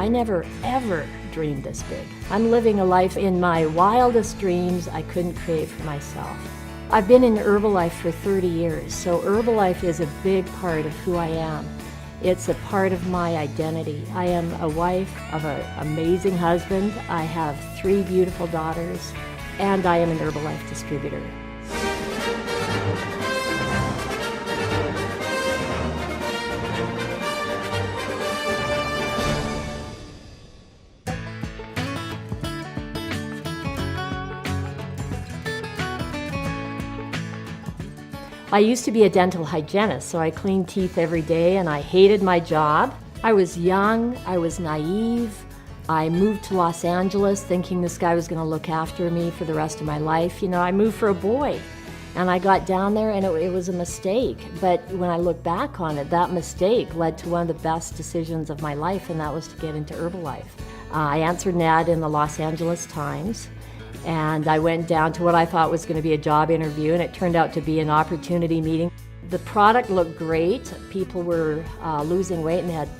I never, ever dreamed this big. I'm living a life in my wildest dreams I couldn't create for myself. I've been in Herbalife for 30 years, so Herbalife is a big part of who I am. It's a part of my identity. I am a wife of an amazing husband. I have 3 beautiful daughters, and I am an Herbalife distributor. I used to be a dental hygienist, so I cleaned teeth every day and I hated my job. I was young, I was naive. I moved to Los Angeles thinking this guy was gonna look after me for the rest of my life. You know, I moved for a boy and I got down there and it was a mistake. But when I look back on it, that mistake led to one of the best decisions of my life, and that was to get into Herbalife. I answered an ad in the Los Angeles Times. And I went down to what I thought was going to be a job interview, and it turned out to be an opportunity meeting. The product looked great. People were losing weight and had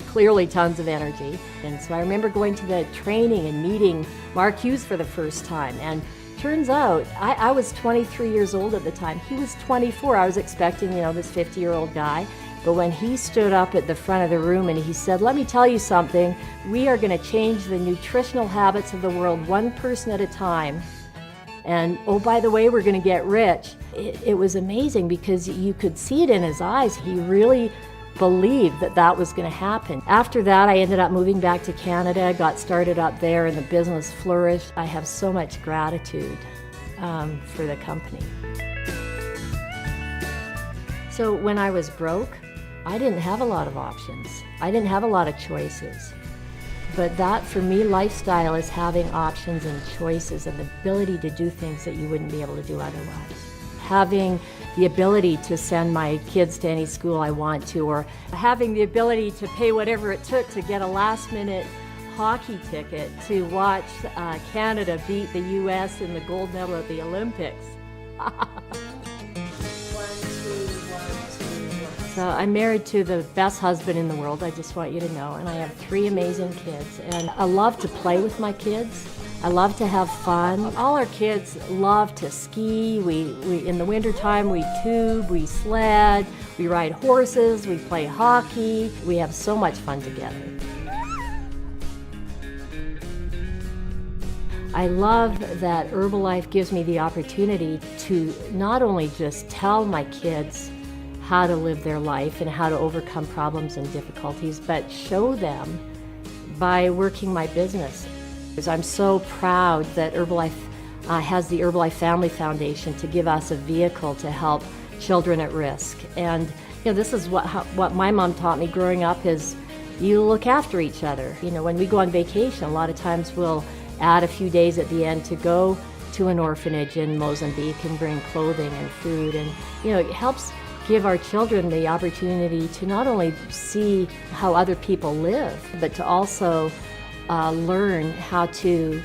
clearly tons of energy. And so I remember going to the training and meeting Mark Hughes for the first time. And turns out, I was 23 years old at the time. He was 24. I was expecting, you know, this 50-year-old guy. But when he stood up at the front of the room and he said, "Let me tell you something, we are going to change the nutritional habits of the world one person at a time. And oh, by the way, we're going to get rich." It was amazing because you could see it in his eyes. He really believed that that was going to happen. After that, I ended up moving back to Canada, got started up there, and the business flourished. I have so much gratitude for the company. So when I was broke, I didn't have a lot of options. I didn't have a lot of choices. But that, for me, lifestyle is having options and choices and the ability to do things that you wouldn't be able to do otherwise. Having the ability to send my kids to any school I want to, or having the ability to pay whatever it took to get a last-minute hockey ticket to watch Canada beat the U.S. in the gold medal at the Olympics. So I'm married to the best husband in the world, I just want you to know, and I have 3 amazing kids. And I love to play with my kids. I love to have fun. All our kids love to ski. We in the wintertime, we tube, we sled, we ride horses, we play hockey. We have so much fun together. I love that Herbalife gives me the opportunity to not only just tell my kids how to live their life and how to overcome problems and difficulties, but show them by working my business. I'm so proud that Herbalife has the Herbalife Family Foundation to give us a vehicle to help children at risk. And you know, this is what my mom taught me growing up is you look after each other. You know, when we go on vacation, a lot of times we'll add a few days at the end to go to an orphanage in Mozambique and bring clothing and food. And you know, it helps give our children the opportunity to not only see how other people live, but to also learn how to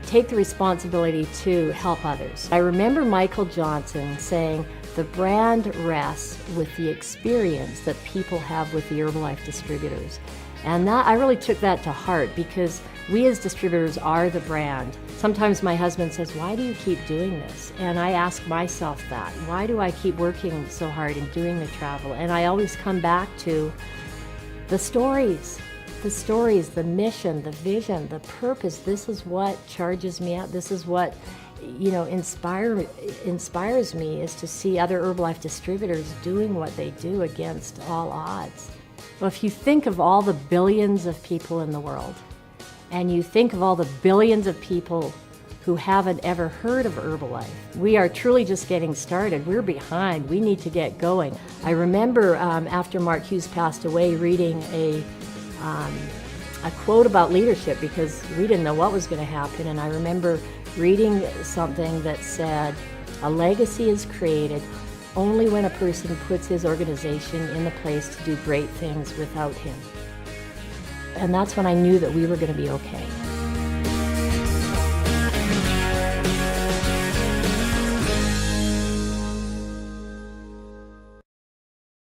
take the responsibility to help others. I remember Michael Johnson saying, "The brand rests with the experience that people have with the Herbalife distributors." And that, I really took that to heart because we as distributors are the brand. Sometimes my husband says, "Why do you keep doing this?" And I ask myself that. Why do I keep working so hard and doing the travel? And I always come back to the stories, the mission, the vision, the purpose. This is what charges me up. This is what, you know, inspires me, is to see other Herbalife distributors doing what they do against all odds. Well, if you think of all the billions of people in the world, and you think of all the billions of people who haven't ever heard of Herbalife, we are truly just getting started. We're behind. We need to get going. I remember after Mark Hughes passed away reading a quote about leadership because we didn't know what was going to happen. And I remember reading something that said, "A legacy is created only when a person puts his organization in the place to do great things without him." And that's when I knew that we were going to be okay.